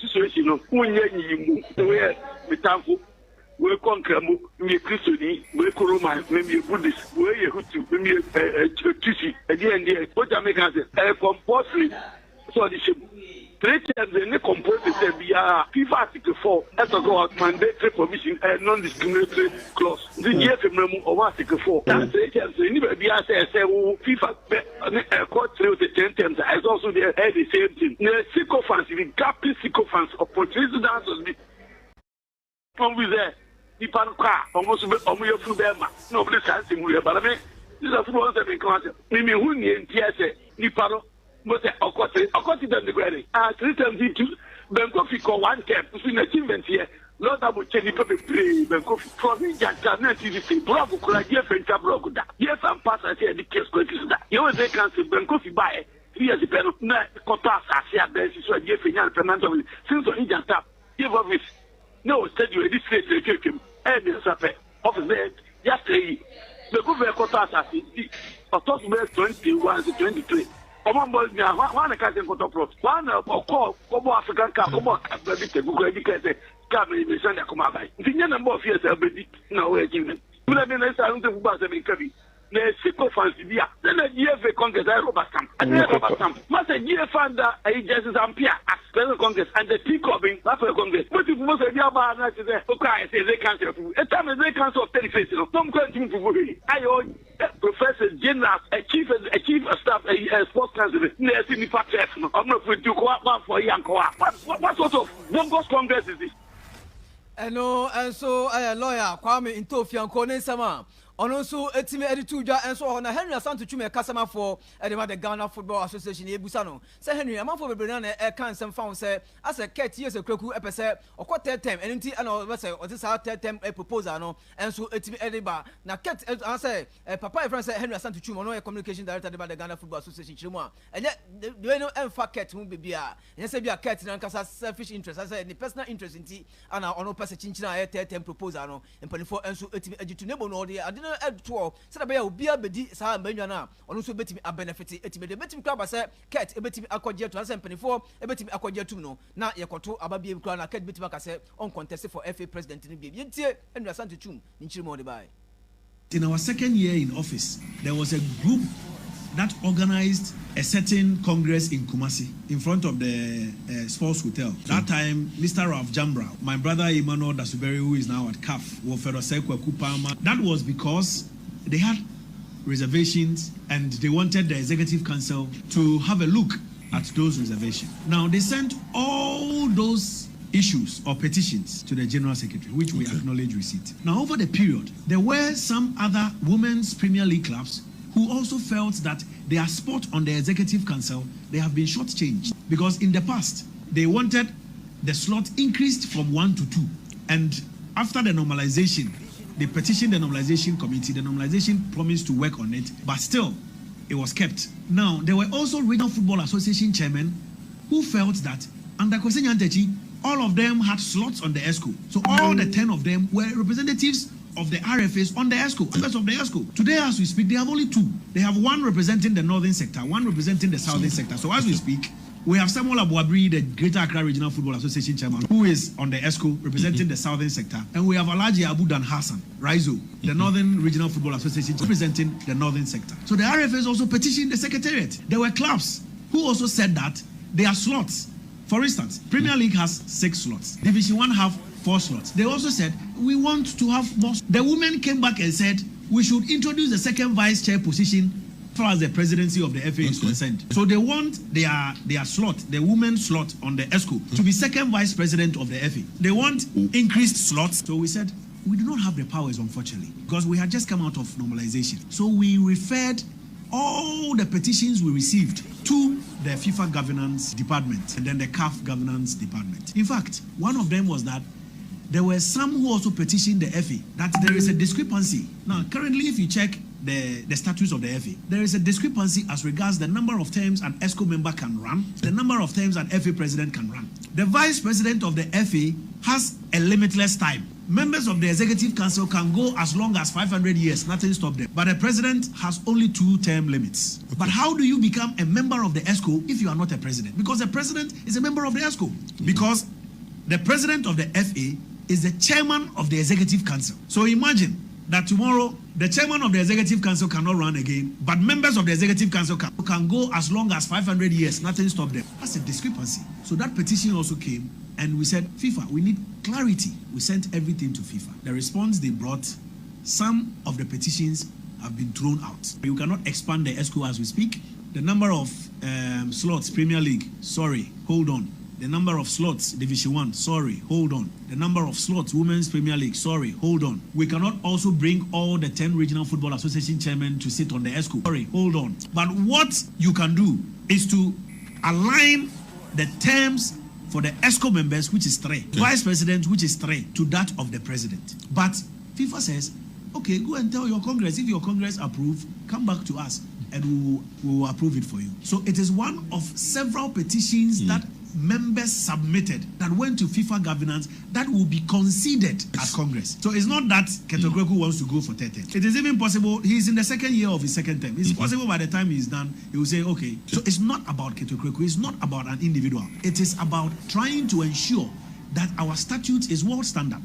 situation of Unye, where we thankful. We conquer me Christian, we Roman, maybe a Buddhist, where you Hutu, maybe a Tusi, again, what Americans are compulsory. So the ship. 3 times they compose the FIFA Article 4 as a go out mandatory permission and non-discriminatory clause. The year from of Article 4. That's 3 times they never be asked FIFA court 3 the 10 times as also they had the same thing. The sycophants, the gapping sycophants, opportunity dancers be from with there. The Panka almost your food Bema. Nobody can sing with but I mean, this is a football that we can't. Maybe who need TSA, Niparo. But I got it on the granny. 3 times into Benkofi call 1 camp between achievements here. Lord, I would change it to play Benkofi from Janet to Bravo, could I give French Brogo? Yes, I'm past. I said the case going to that. You always cancel Benkofi by 3 years. Depend on Cotas. I see a basis for Jeffrey and Fernando since on Indian tap. Give up this. No, said you this face to take him. And the Sape office there. Just say the good Cotas. I see. Or talk about 21 to 23. One can't go to pro. One call African car, come on, Google educated, come in the Sunday come by. The number of years I'll be no way given. You have been a sound of Bass and Kabi. The sycophants, then a year for Congress, I Robertam. I never Robertam. Must a year found that a Justice Ampia as President Congress and the tea clubbing after Congress. But if most of your bar, I say they cancel. A time they cancel 10 faces. Don't continue to worry. I owe Professor General, a chief of staff, a sports council, near Sydney Park. I'm not going to go up for young co op. What sort of Bongos Congress is this? And so a lawyer, Kwame Intofia, Kone Sama. On also a team editor and so on. Henry Santo Chume Casama for the Ghana Football Association Ebusano. Say Henry, a month for Brunana a cancer found say as a cat years a crook episode or quite 10 time and or this our 10 time a proposal and so a team editor. Now cat answer Papa friend said Henry Santo Chumo, a communication director by the Ghana Football Association Chuma. And yet there no fact cat won't be a and say be a cat in Ancasa selfish interest. I said the personal interest in tea and our no person Chinchina 10 time proposal and 24 and so a team editor no add to all. So that be a bedi sa menwana on also betting a benefit. It made a betting club say cat a betting acquire to us and 24 a betting acquire to no. Now you got to Ababi Crown a cat betting say uncontested for FA president in the Yintie and Rasanti Chum in Chimodi by. In our 2nd year in office, there was a group that organized a certain congress in Kumasi in front of the sports hotel. That time, Mr. Ralph Jambra, my brother Emmanuel Dasuberi, who is now at CAF, that was because they had reservations and they wanted the executive council to have a look at those reservations. Now, they sent all those issues or petitions to the General Secretary, which we acknowledge receipt. Now, over the period, there were some other women's Premier League clubs who also felt that their spot on the executive council, they have been shortchanged because in the past they wanted the slot increased from 1 to 2, and after the normalization, they petitioned the normalization committee. The normalization promised to work on it, but still it was kept. Now there were also Regional Football Association chairmen who felt that under Kwesi Nyantakyi, all of them had slots on the ESCO, so all the 10 of them were representatives of the RFAs on the ESCO, members of the ESCO. Today, as we speak, they have only 2. They have 1 representing the northern sector, 1 representing the southern sector. So as we speak, we have Samuel Abuabri, the Greater Accra Regional Football Association chairman, who is on the ESCO representing the southern sector. And we have Alhaji Abu Dan Hassan, Raizo, the Northern Regional Football Association representing the northern sector. So the RFAs also petitioned the secretariat. There were clubs who also said that there are slots. For instance, Premier League has 6 slots. Division 1 have 4 slots. They also said, we want to have more. The women came back and said, we should introduce the second vice chair position as far as the presidency of the FA is concerned. So they want their slot, the women's slot on the ESCO, to be second vice president of the FA. They want increased slots. So we said, we do not have the powers, unfortunately, because we had just come out of normalization. So we referred all the petitions we received to the FIFA governance department and then the CAF governance department. In fact, one of them was that there were some who also petitioned the FA that there is a discrepancy. Now, currently, if you check the statutes of the FA, there is a discrepancy as regards the number of terms an ESCO member can run, the number of terms an FA president can run. The vice president of the FA has a limitless time. Members of the executive council can go as long as 500 years, nothing stops them. But the president has only 2-term limits. Okay. But how do you become a member of the ESCO if you are not a president? Because the president is a member of the ESCO. Because the president of the FA is the chairman of the executive council. So imagine that tomorrow the chairman of the executive council cannot run again, but members of the executive council can go as long as 500 years, nothing stops them. That's a discrepancy. So that petition also came, and we said, FIFA, we need clarity. We sent everything to FIFA. The response they brought, some of the petitions have been thrown out. You cannot expand the ESCO as we speak. The number of slots, Premier League, sorry, hold on. The number of slots, Division 1, sorry, hold on. The number of slots, Women's Premier League, sorry, hold on. We cannot also bring all the 10 regional football association chairmen to sit on the ESCO. Sorry, hold on. But what you can do is to align the terms for the ESCO members, which is 3, vice president, which is 3, to that of the president. But FIFA says, okay, go and tell your Congress. If your Congress approve, come back to us and we will approve it for you. So it is one of several petitions that members submitted that went to FIFA governance that will be considered at Congress. So it's not that Ketokreku wants to go for 10 terms. It is even possible he's in the second year of his second term. It's possible by the time he's done, he will say, okay. So it's not about Ketokreku. It's not about an individual. It is about trying to ensure that our statute is world standard.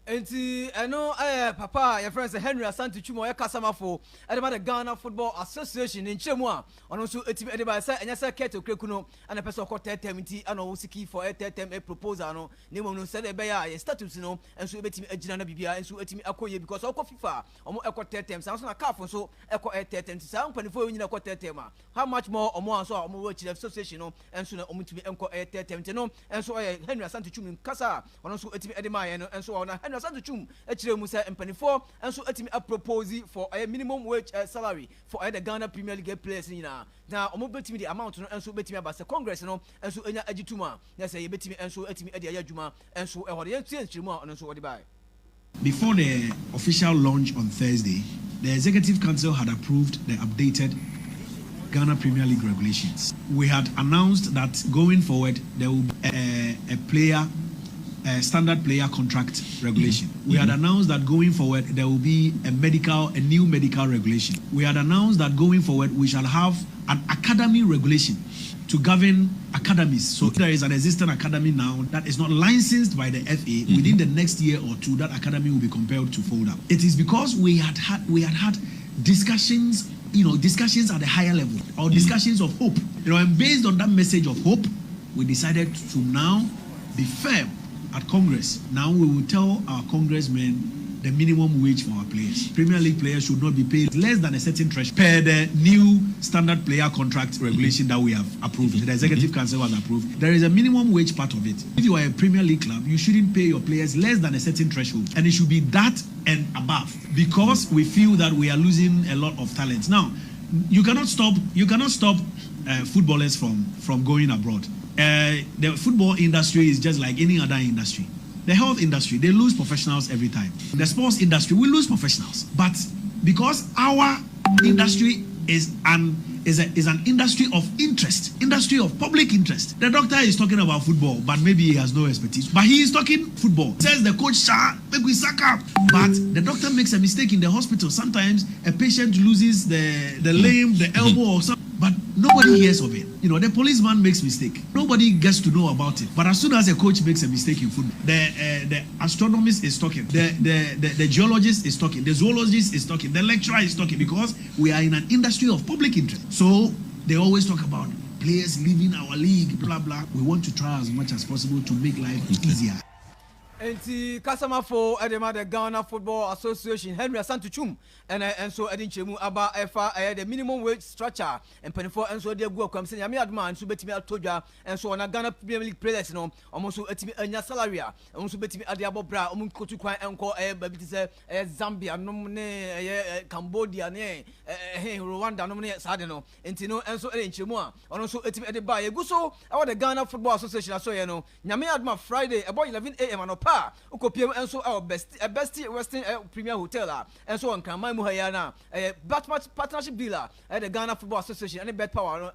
Enti eno papa your friend Henry Asante Chumo ya kasama for the Ghana Football Association in Chemwa ono so etimi ede ba say enya say Ketokreku no ana person ko 10 term nti ana wo siki for a 10 term a proposal no ne mom no say de be ya status no enso ebetimi agina na bibia enso etimi akoye because oko FIFA omo eko 10 term so na CAF so eko 10 term sa mpanifo nyina eko 10 term how much more omo anso omo wo chire association no enso na omo timi enko 10 term nti no enso Henry Asante Chumo kasa ono so etimi ede ma ye no enso ona Asante Chum echire mu say empanifo enso etimi a propose for a minimum wage salary for the Ghana Premier League players nyina na omo betimi the amount no enso betimi abase Congress no enso enya agituma na say betimi enso etimi ade ayadwuma enso ehode yenchire mu enso wode bai. Before the official launch on Thursday, the Executive Council had approved the updated Ghana Premier League regulations. We had announced that going forward there will be a standard player contract regulation. We had announced that going forward there will be a new medical regulation. We had announced that going forward we shall have an academy regulation to govern academies. So there is an existing academy now that is not licensed by the FA. Within the next year or two, that academy will be compelled to fold up. It is because we had had discussions, discussions at a higher level, or discussions of hope. And based on that message of hope, we decided to now be firm at Congress. Now we will tell our congressmen the minimum wage for our players. Premier League players should not be paid less than a certain threshold per the new standard player contract regulation that we have approved. The Executive Council has approved. There is a minimum wage part of it. If you are a Premier League club, you shouldn't pay your players less than a certain threshold, and it should be that and above, because we feel that we are losing a lot of talent. Now, you cannot stop footballers from going abroad. The football industry is just like any other industry. The health industry, they lose professionals every time. The sports industry, we lose professionals. But because our industry is an industry of interest, industry of public interest. The doctor is talking about football, but maybe he has no expertise. But he is talking football. Says the coach, make we suck up. But the doctor makes a mistake in the hospital. Sometimes a patient loses the limb, the elbow, or something. But nobody hears of it. The policeman makes mistake. Nobody gets to know about it. But as soon as a coach makes a mistake in football, the astronomist is talking, the geologist is talking, the zoologist is talking, the lecturer is talking, because we are in an industry of public interest. So they always talk about players leaving our league, blah, blah. We want to try as much as possible to make life easier. Enti kasama for the Ghana Football Association Henry Asante Chum and so edinchemu aba efa the minimum wage structure and penifo and so dey go kwam say yame adman so betimi atodwa and so na Ghana Premier League players no omo so etimi anya salary a omo so betimi ade abobra omo kotu kwan enko baby ti say Zambia no ne Cambodia ne Rwanda no ne sade no enti no and so edinchemu a ono so etimi ade ba yegu so the Ghana Football Association so ye no yame adman Friday about 11 a.m. ha ukopiem enso best Western Premier Hotel and so on Kramai Muhayana partnership dealer at the Ghana Football Association and the bet power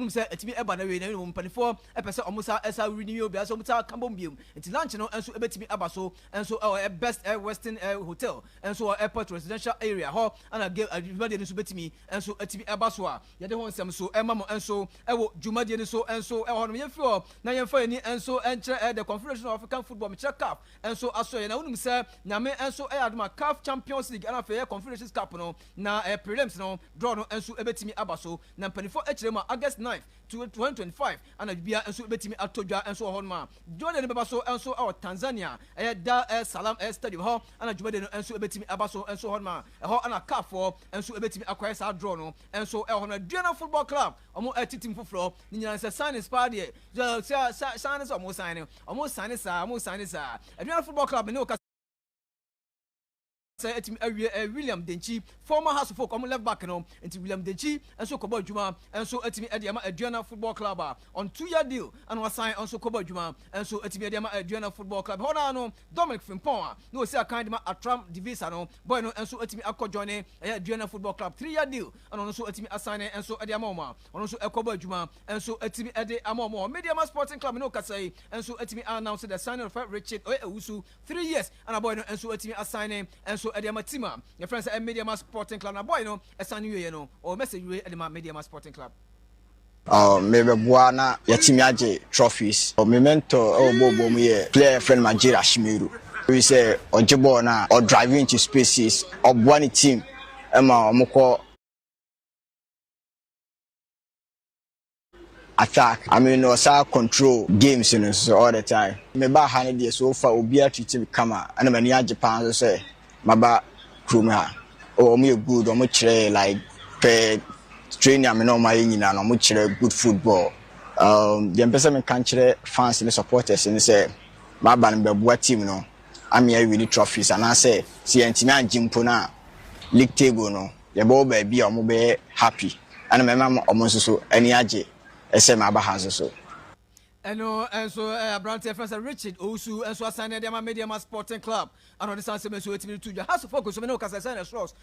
say it me eba na we na we mpanifo epese omusa esa renew bia so omusa cambombium it's lunch no enso ebetimi abaso enso best Western Hotel enso airport residential area ho ana give everybody no so betimi enso etimi abaso a ye de ho nsem so emamo enso ewo dwumade ni so enso ho no ye fio na ye fa ni enso enche the Confederation of African Football meche CAF enso aso ye na unum say nyame enso aduma CAF Champions League ana fa Confederations Cup no na prelims no draw no enso ebetimi abaso na mpanifo echirema August 9th to 2025 and bia enso betimi atodwa enso ho ma Jordan beba so enso Tanzania da Salam Stadium ho and Jumade enso betimi abaso enso ho ma ho ana CAF for enso betimi acquire sa draw no enso ho na Vision1 Football Club omo team foforo ni nyina se sign inspired here sign is omo sign sa Vision1 Football Club no William Denchi, former House of Folk, left back no, into William Denchi, and so Kobo Juma, and so Vision1 Football Club on 2-year deal, and was signed also Kobo Juma, and so Vision1 Football Club. Hold on, Dominic Frimpong, no say a kind of a Trump divisa no, boy no, and so Akko joining Vision1 Football Club 3-year deal, and also assigning and so Ediamoma, and also Kobo Juma, and so Amomo, Mediama Sporting Club no Kasai, and so announced the signing of Richard Usu 3 years, and a boy no, and so assigning, and so Ediama Tima, your friends at Mediama Sporting Club, na boy no, a son you know, or message you at Mediama Sporting Club. Maybe Buana Yatimiaje trophies or memento or Bobo me player friend Majira Shimiru. We say or Jabona or driving into spaces or one team Emma Moko attack. I mean also control games you know so all the time. Maybe 100 years so far will be a to become and many Japan say Maba Kruma or me good or much like pay training I mean no my no much good football. The emphasis country fans and supporters and say my band be team no I'm here with the trophies and I say see Antina Jimpona league table no the ball be or be happy and my mama almost so any aje SM Abahazo so. And so Brand friends Richard Osu and so assigned them Mediama Sporting Club and on the San Semen so it to the House of Focus so no cause I sign a source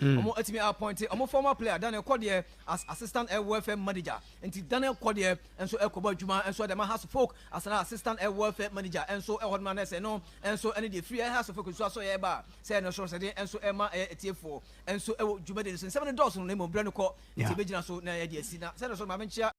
appointed former player Daniel Cordier as assistant welfare manager and Daniel Cordier and so Ekobo Juma and so the House of Folk as an assistant welfare manager and so man say no and so any the free House of Focus so eba say no source and so Emma TF4 and so Juma the $7 name of Brand ko so na ya di asina say no so ma menchia